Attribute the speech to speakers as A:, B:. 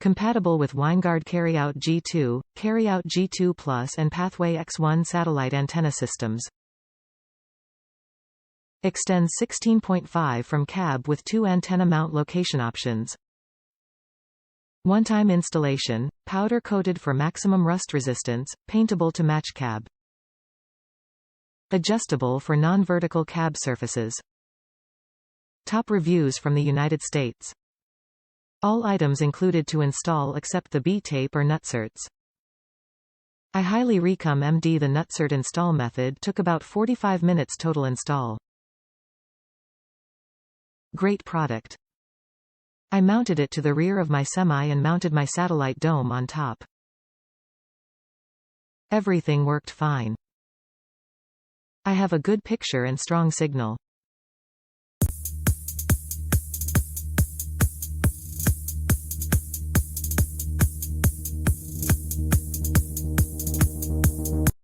A: Compatible with Winegard Carryout G2, Carryout G2 Plus and Pathway X1 satellite antenna systems. Extends 16.5 from cab with 2 antenna mount location options. One-time installation, powder coated for maximum rust resistance, paintable to match cab. Adjustable for non-vertical cab surfaces. Top reviews from the United States. All items included to install except the thebtape or nutserts. I highly recommend the nutsert install method took about 45 minutes total install. Great product. I mounted it to the rear of my semi and mounted my satellite dome on top. Everything worked fine. I have a good picture and strong signal.